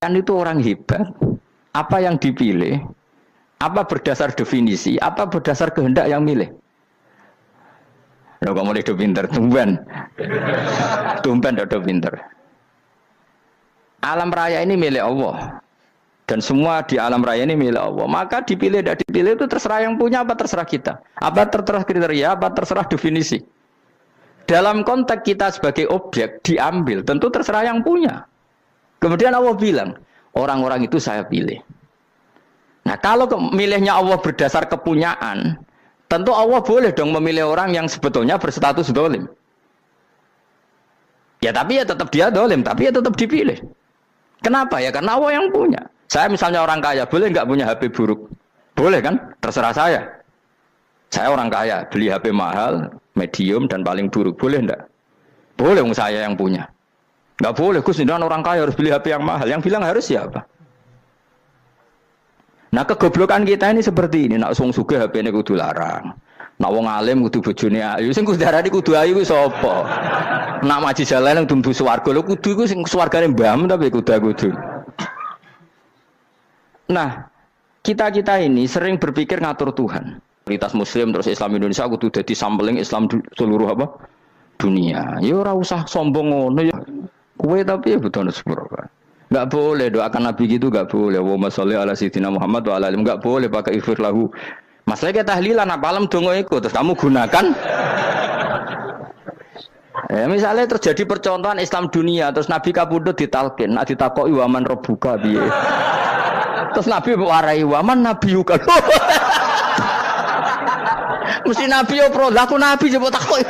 Kan itu orang hebat. Apa yang dipilih? Apa berdasar definisi? Apa berdasar kehendak yang milih? Lo kamu udah pinter, tumben udah pinter. Alam raya ini milik Allah. Dan semua di alam raya ini milik Allah. Maka dipilih tidak dipilih itu terserah yang punya apa terserah kita. Apa terserah kriteria, apa terserah definisi. Dalam konteks kita sebagai objek diambil, tentu terserah yang punya. Kemudian Allah bilang, orang-orang itu saya pilih. Nah kalau milihnya Allah berdasar kepunyaan, tentu Allah boleh dong memilih orang yang sebetulnya berstatus dolim. Ya tapi ya tetap dia dolim, tapi ya tetap dipilih. Kenapa ya? Karena Allah yang punya. Saya misalnya orang kaya, boleh nggak punya HP buruk? Boleh kan? Terserah saya. Saya orang kaya, beli HP mahal, medium dan paling buruk. Boleh enggak? Boleh, saya yang punya. Nggak boleh, Gus, dengan orang kaya harus beli HP yang mahal. Yang bilang harus siapa? Nah kegoblokan kita ini seperti ini. Nak wong sugih HP ini kudu larang. Nak wong alim kudu bojone ayu. Sing kudu darani kudu ayu ku sapa? Nak maji jalan yang dumdu swarga. Lho kudu iku sing swargane mbahmu tapi kudu. Nah, kita ini sering berpikir ngatur Tuhan. Prioritas Muslim terus Islam Indonesia kudu dadi sampling Islam seluruh apa? Dunia. Ya ora usah sombong ngono ya. Kue tapi ya betul sepuro kan. Enggak boleh doakan Nabi gitu, enggak boleh. Wa sholli ala sayyidina Muhammad wa ala alihi, enggak boleh pakai ighfir lahu. Masalah kita tahlilan apa alam donga iku terus kamu gunakan. Misalnya terjadi percontohan Islam dunia terus Nabi kapundhut ditalkin, nek ditakoki waman rabbuka piye. Terus Nabi warai waman nabiyuka. Mesti Nabi yo pro, lah aku Nabi coba takoki.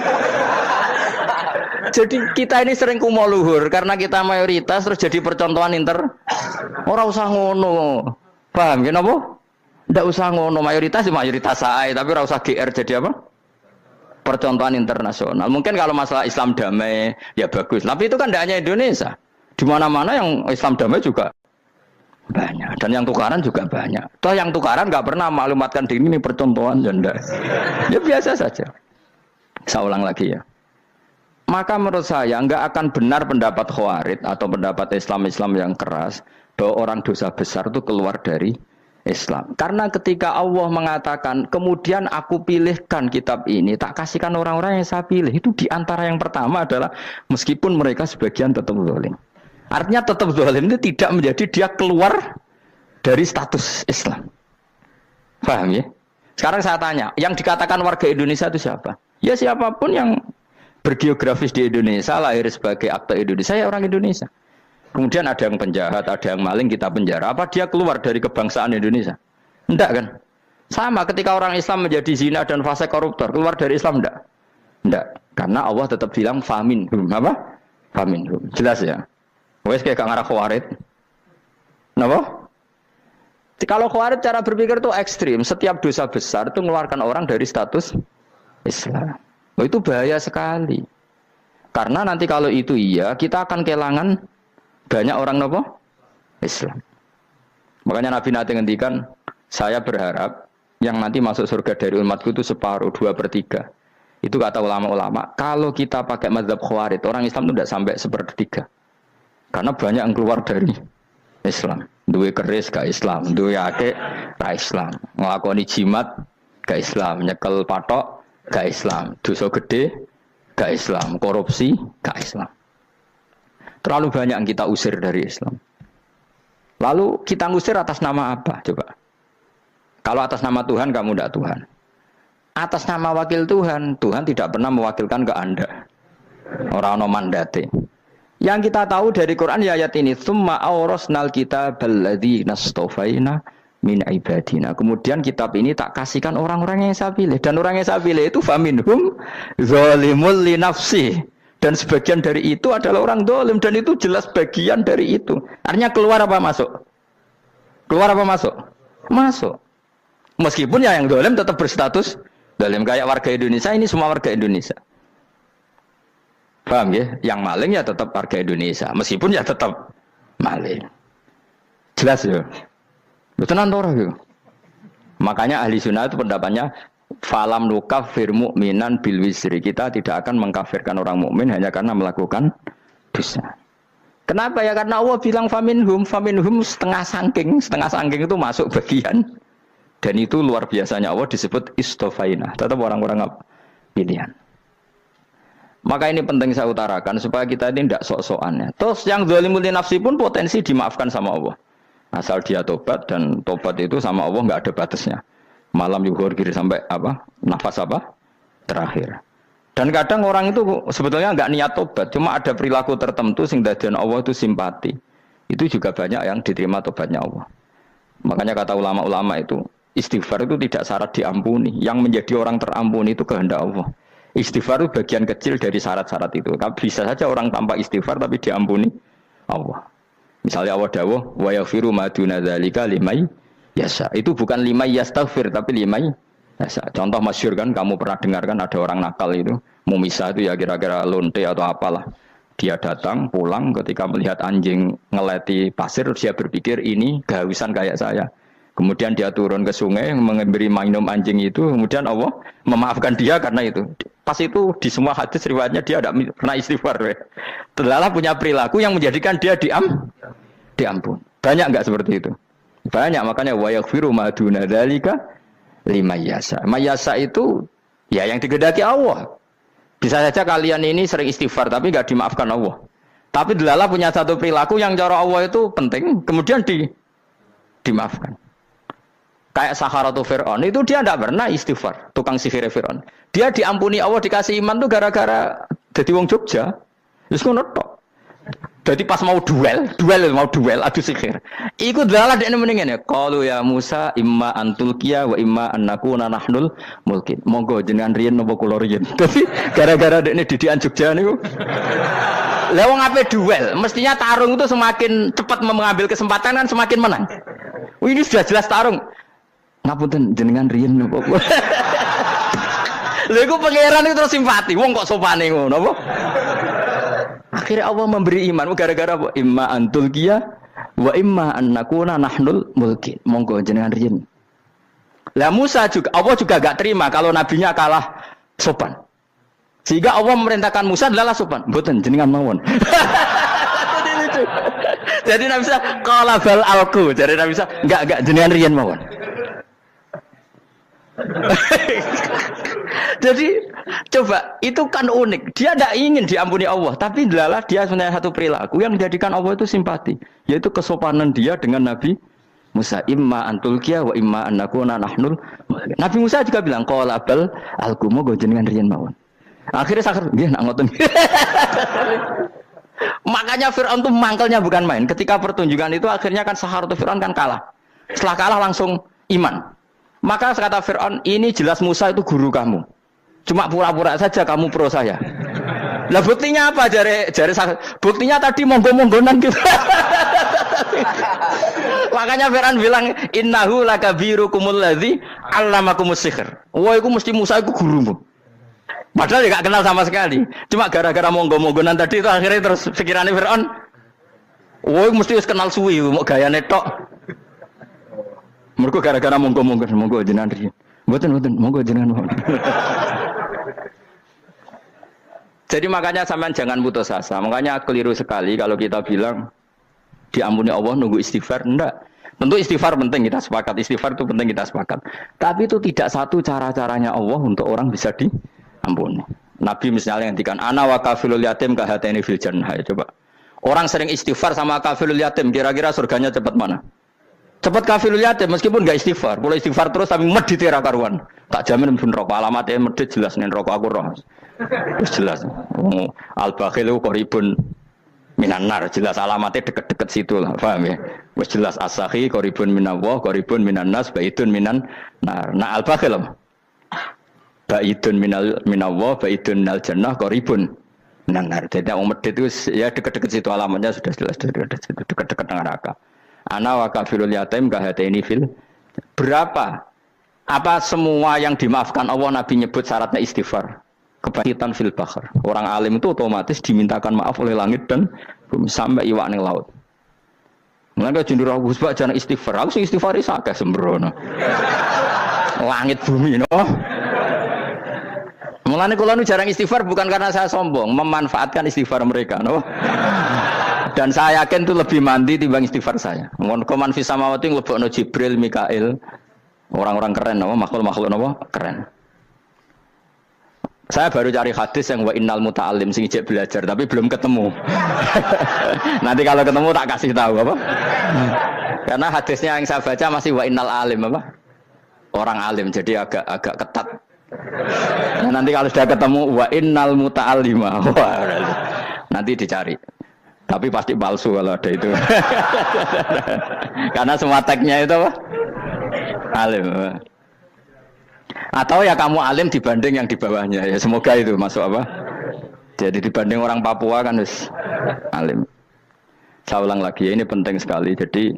Jadi kita ini sering kumo luhur karena kita mayoritas terus jadi percontohan Ora usah ngono. Paham ya napa? Ndak usah ngono, mayoritas saya, tapi ora usah GR jadi apa? Percontohan internasional. Mungkin kalau masalah Islam damai ya bagus. Tapi itu kan tidak hanya Indonesia. Di mana-mana yang Islam damai juga banyak dan yang tukaran juga banyak. Toh yang tukaran nggak pernah maklumatkan diri ini percontohan janda. Ya biasa saja. Saya ulang lagi ya. Maka menurut saya nggak akan benar pendapat Khawarij atau pendapat Islam yang keras bahwa orang dosa besar itu keluar dari Islam. Karena ketika Allah mengatakan kemudian aku pilihkan kitab ini tak kasihkan orang-orang yang saya pilih, itu diantara yang pertama adalah meskipun mereka sebagian tetap zalim. Artinya tetap zalim itu tidak menjadi dia keluar dari status Islam. Paham ya? Sekarang saya tanya, yang dikatakan warga Indonesia itu siapa? Ya siapapun yang bergeografis di Indonesia, lahir sebagai akte Indonesia, ya orang Indonesia. Kemudian ada yang penjahat, ada yang maling, kita penjara. Apa dia keluar dari kebangsaan Indonesia? Enggak kan? Sama ketika orang Islam menjadi zina dan fase koruptor, keluar dari Islam enggak? Enggak. Karena Allah tetap bilang faminhum. Apa? Faminhum. Jelas ya? Wes kayak ngarah Khawarij. Kenapa? Kalau Khawarij cara berpikir itu ekstrim. Setiap dosa besar itu mengeluarkan orang dari status Islam. Oh, itu bahaya sekali. Karena nanti kalau itu iya, kita akan kehilangan banyak orang nopo Islam. Makanya Nabi nanti ngendikan, saya berharap yang nanti masuk surga dari umatku itu separuh, 2/3. Itu kata ulama-ulama. Kalau kita pakai mazhab Khawarij, orang Islam itu tidak sampai 1/3. Karena banyak yang keluar dari Islam. Duwe keris gak Islam, duwe akeh gak Islam, nglakoni jimat gak Islam, nyekel patok gak Islam, dosa gede gak Islam, korupsi gak Islam. Terlalu banyak yang kita usir dari Islam. Lalu kita ngusir atas nama apa? Coba. Kalau atas nama Tuhan, kamu tidak Tuhan. Atas nama wakil Tuhan, Tuhan tidak pernah mewakilkan ke Anda. Orang-orang mandate. Yang kita tahu dari Quran ya ayat ini, tsumma awrasnal kitabal ladzina astafaina min ibadina. Kemudian kitab ini tak kasihkan orang-orang yang saya pilih, dan orang yang saya pilih itu faminhum zalimul li nafsi, dan sebagian dari itu adalah orang zalim, dan itu jelas bagian dari itu. Artinya keluar apa masuk? Keluar apa masuk? Masuk. Meskipun ya yang zalim tetap berstatus zalim, kayak warga Indonesia, ini semua warga Indonesia. Paham ya? Yang maling ya tetap warga Indonesia, meskipun ya tetap maling. Jelas ya? Tenan ora ya? Makanya ahli sunnah itu pendapatnya falam nukafir mu'minan bil wisri. Kita tidak akan mengkafirkan orang mukmin hanya karena melakukan dosa. Kenapa ya? Karena Allah bilang faminhum setengah sangking itu masuk bagian. Dan itu luar biasanya Allah disebut istofaina. Tetap orang-orang pilihan. Maka ini penting saya utarakan supaya kita ini tidak sok-sokan ya. Terus yang zalimul nafsi pun potensi dimaafkan sama Allah. Asal dia tobat dan tobat itu sama Allah nggak ada batasnya. Malam yuhur kiri sampai apa? Nafas apa? Terakhir. Dan kadang orang itu sebetulnya nggak niat tobat, cuma ada perilaku tertentu sehingga dadian Allah itu simpati. Itu juga banyak yang diterima tobatnya Allah. Makanya kata ulama-ulama itu, istighfar itu tidak syarat diampuni. Yang menjadi orang terampuni itu kehendak Allah. Istighfar itu bagian kecil dari syarat-syarat itu. Bisa saja orang tanpa istighfar tapi diampuni Allah. Misalnya Allah dawuh, wa yaghfiru ma duna dzalika limay yasha. Itu bukan limay yastaghfir tapi limay yasha. Contoh masyhur kan, kamu pernah dengarkan ada orang nakal itu, mumisah itu ya kira-kira lonte atau apalah. Dia datang pulang ketika melihat anjing ngeleti pasir, dia berpikir ini kehausan kayak saya. Kemudian dia turun ke sungai memberi minum anjing itu, kemudian Allah memaafkan dia karena itu. Pas itu di semua hadis riwayatnya dia tidak pernah istighfar. Allah punya perilaku yang menjadikan dia diampun. Banyak enggak seperti itu? Banyak, makanya wa yaghfiru ma duna dzalika liman yasha. Mayasa itu ya yang digedaki Allah. Bisa saja kalian ini sering istighfar tapi enggak dimaafkan Allah. Tapi Allah punya satu perilaku yang cara Allah itu penting, kemudian dimaafkan. Kayak Saharatu Fir'aun itu dia tidak pernah istighfar, tukang sihir Fir'aun. Dia diampuni Allah dikasih iman tuh gara-gara jadi wong Jogja. Terus ngono tok. Jadi pas mau duel adu sihir. Iku dalah dekne mendingan ya. Qalu ya Musa imma antulqiya wa imma annakuna nahnul mulkin. Monggo jenengan riyen napa kula riyen. Dadi gara-gara dekne didikan Jogja niku. Lah wong ape duel, mestinya tarung itu semakin cepat mengambil kesempatan kan semakin menang. Ini sudah jelas tarung. Ngapunten jenengan riyen napa. Lha iku pangeran itu terus simpati. Wong kok sopane ngono apa? Akhirnya Allah memberi iman gara-gara apa? Imma antulqiya wa imma annakuna nahnul mulkin. Monggo jenengan riyen. Lah Musa juga Allah juga enggak terima kalau nabinya kalah sopan. Sehingga Allah memerintahkan Musa adalah sopan. Mboten jenengan mawon. Jadi Nabi Musa qala bal alqu. Jadi Nabi Musa enggak jenengan riyen mawon. Jadi coba itu kan unik. Dia tidak ingin diampuni Allah, tapi adalah dia sebenarnya satu perilaku yang menjadikan Allah itu simpati, yaitu kesopanan dia dengan Nabi Musa. Imma antulqiya wa imma annakuna nahnul. Nabi Musa juga bilang qala bal alqu go jenengan riyen mawon. Akhirnya sakar nggih nak ngoten. Makanya Fir'aun itu mangkelnya bukan main. Ketika pertunjukan itu akhirnya kan Saharatu Fir'aun kan kalah. Setelah kalah langsung iman. Maka kata Fir'aun, ini jelas Musa itu guru kamu. Cuma pura-pura saja kamu pro saya. Lah buktinya apa? Jare buktinya tadi monggo-monggonan gitu. Makanya Fir'aun bilang innahu lakabirukumul ladzi 'allamakumus sihr. Wah, iku mesti Musa iku gurumu. Padahal dia enggak kenal sama sekali. Cuma gara-gara monggo-monggonan tadi itu akhirnya terus pikirannya Fir'aun. Wah, mesti wis kenal suwi, mau gayane tok. Mergo gara-gara monggo jenengan riyen. Mboten monggo jenengan mawon. Jadi makanya sampean jangan putus asa. Makanya keliru sekali kalau kita bilang diampuni Allah nunggu istighfar. Enggak. Tentu istighfar penting, kita sepakat. Istighfar itu penting, kita sepakat. Tapi itu tidak satu cara-caranya Allah untuk orang bisa diampuni. Nabi misalnya ngendikan ana wa kafilul yatim kahateni fil jannah. Coba. Orang sering istighfar sama kafilul yatim, kira-kira surganya cepat mana? Cepat kafirul yatim meskipun enggak istighfar. Kalau istighfar terus tapi medhit ra karuan. Tak jamin pun rokok alamatnya medhit jelas nen rokok aku roh. Jelas. Al-bakhil qaribun minan nar, jelas alamatnya deket-deket situ lah, paham ya? Wis jelas as-sakhi qaribun minallah, qaribun minan nas, baitun minan nar. Nah al-bakhil baitun minallah, baitun minal jannah, qaribun minan nar. Jadi yang medhit itu ya deket-deket situ alamatnya sudah jelas deket-deket neraka. Ana wa kafirul yatim kahatini fil. Berapa? Apa semua yang dimaafkan Allah Nabi nyebut syaratnya istighfar. Kebangkitan fil bahr. Orang alim itu otomatis dimintakan maaf oleh langit dan bumi sampai iwak ning laut. Mulane jendur Gus Pak jangan istighfar. Aku sing istighfar iki akeh sembrono. Langit bumi no. Mulane kula nu jarang istighfar bukan karena saya sombong, memanfaatkan istighfar mereka no. Dan saya yakin itu lebih mandi timbang istighfar saya. Koman fi samawati nglebokno Jibril, Mikail. Orang-orang keren apa makhluk-makhluk apa? Keren. Saya baru cari hadis yang wa innal muta'allim sing ijek belajar tapi belum ketemu. Nanti kalau ketemu tak kasih tahu apa? Karena hadisnya yang saya baca masih wa innal alim apa? Orang alim jadi agak ketat. Nah, nanti kalau sudah ketemu wa innal muta'allima. Nanti dicari. Tapi pasti palsu kalau ada itu. Karena semua tagnya itu apa? Alim. Atau ya kamu alim dibanding yang di bawahnya. Ya semoga itu masuk apa? Jadi dibanding orang Papua kan harus alim. Saya ulang lagi, ini penting sekali. Jadi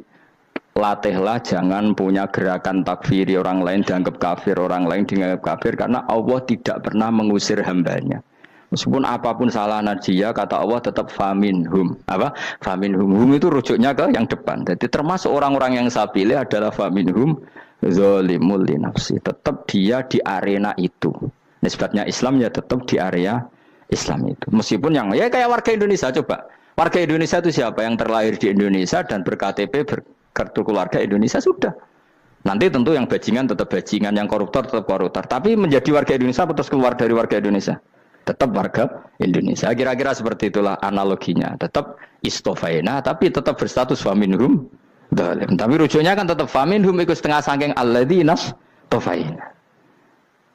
latihlah jangan punya gerakan takfiri orang lain dianggap kafir, orang lain dianggap kafir karena Allah tidak pernah mengusir hambanya. Meskipun apapun salah najiyah, kata Allah tetap faminhum. Apa? Faminhum. Hum itu rujuknya ke yang depan. Jadi termasuk orang-orang yang saya pilih adalah faminhum zalimul li nafsi. Tetap dia di arena itu. Nisbatnya Islam ya tetap di area Islam itu. Meskipun yang ya kayak warga Indonesia coba. Warga Indonesia itu siapa? Yang terlahir di Indonesia dan berKTP berkartu keluarga Indonesia sudah. Nanti tentu yang bajingan tetap bajingan, yang koruptor tetap koruptor. Tapi menjadi warga Indonesia terus keluar dari warga Indonesia. Tetap warga Indonesia. Kira-kira seperti itulah analoginya. Tetap istofaina, tapi tetap berstatus faminhum dhalim. Tapi rujuknya kan tetap faminhum ikut setengah saking alladzinas tofaina.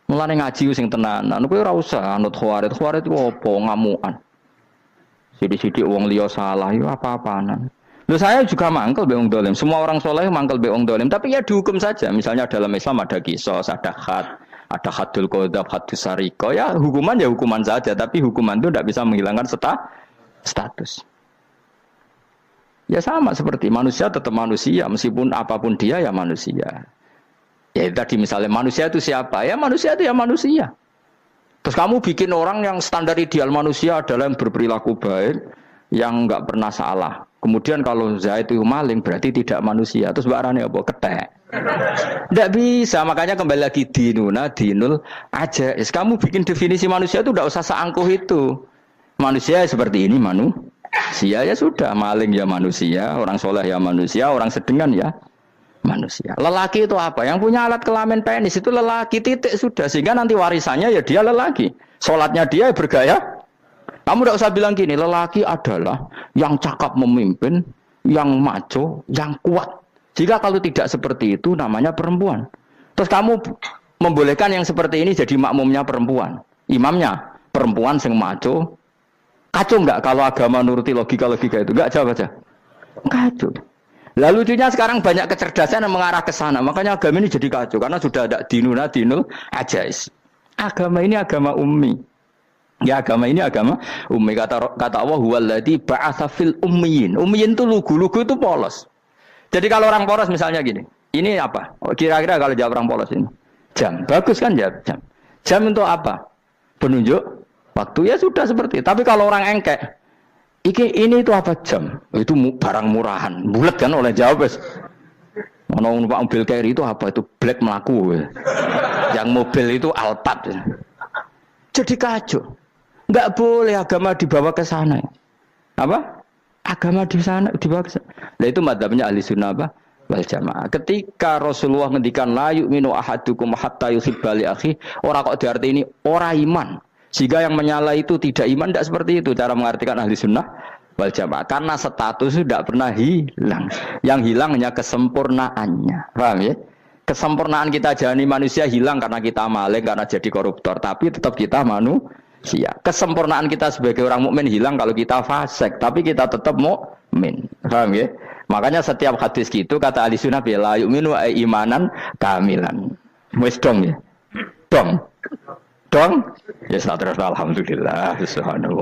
Mulane ngaji sing tenanan, kowe ora usah anut khawarit. Khawarit ku opo ngamukan. Sidik-sidik wong liya salah yo apa-apanan. Loh saya juga mangkel be wong dhalim. Semua orang soleh mangkel be wong dhalim, tapi ya dihukum saja. Misalnya dalam Islam ada qisas, ada had. Ada hadul qadzaf, hadus sariko, ya hukuman saja, tapi hukuman itu tidak bisa menghilangkan status. Ya sama seperti manusia tetap manusia, meskipun apapun dia ya manusia. Ya tadi misalnya manusia itu siapa? Ya manusia itu ya manusia. Terus kamu bikin orang yang standar ideal manusia adalah yang berperilaku baik, yang nggak pernah salah. Kemudian kalau Zaid itu maling berarti tidak manusia. Terus barangnya apa? Ketek. Tidak bisa, makanya kembali lagi dinul aja. Kamu bikin definisi manusia itu tidak usah seangkuh itu. Manusia seperti ini manusia ya sudah, maling ya manusia, orang soleh ya manusia, orang sedengan ya manusia. Lelaki itu apa? Yang punya alat kelamin penis itu lelaki titik sudah. Sehingga nanti warisannya ya dia lelaki. Sholatnya dia bergaya. Kamu tidak usah bilang gini, lelaki adalah yang cakap memimpin, yang maco, yang kuat. Jika kalau tidak seperti itu namanya perempuan. Terus kamu membolehkan yang seperti ini jadi makmumnya perempuan. Imamnya perempuan sing maco. Kacau enggak kalau agama nuruti logika-logika itu? Enggak jawab aja. Kacau. Lalu lucunya sekarang banyak kecerdasan yang mengarah ke sana. Makanya agama ini jadi kacau. Karena sudah ada dinul ajais. Agama ini agama ummi. Ya agama ini agama ummi. Kata Allah huwallazi ba'atsa fil ummiyin. Ummiyin itu lugu itu polos. Jadi kalau orang polos misalnya gini, ini apa? Kira-kira kalau jawab orang polos ini, jam. Bagus kan jawab jam. Jam untuk apa? Penunjuk waktu ya sudah seperti itu. Tapi kalau orang engkek, ini itu apa jam? Itu barang murahan. Bulat kan oleh jawab. Mau numpak mobil carry itu apa? Itu black melaku. Yang mobil itu Alphard. Jadi kacau. Enggak boleh agama dibawa ke sana. Apa? Agama di sana dibawa ke sana. Nah itu madzhabnya ahli sunnah apa? Wal jamaah. Ketika Rasulullah ngendikan la yu'minu ahadukum hatta yuhibba li akhi, ora kok diarti ini ora iman. Sehingga yang menyala itu tidak iman, tidak seperti itu cara mengartikan ahli sunnah wal jamaah. Karena status itu tidak pernah hilang. Yang hilang hanya kesempurnaannya. Paham ya? Kesempurnaan kita jalani manusia hilang karena kita maling, karena jadi koruptor. Tapi tetap kita manusia. Kesempurnaan kita sebagai orang mukmin hilang kalau kita fasik, tapi kita tetap mukmin. Paham ya? Makanya setiap hadis gitu kata ahli sunnah la yu'minu imanan kamilan. Wis dong ya. Dong. Ya terus alhamdulillah subhanallah.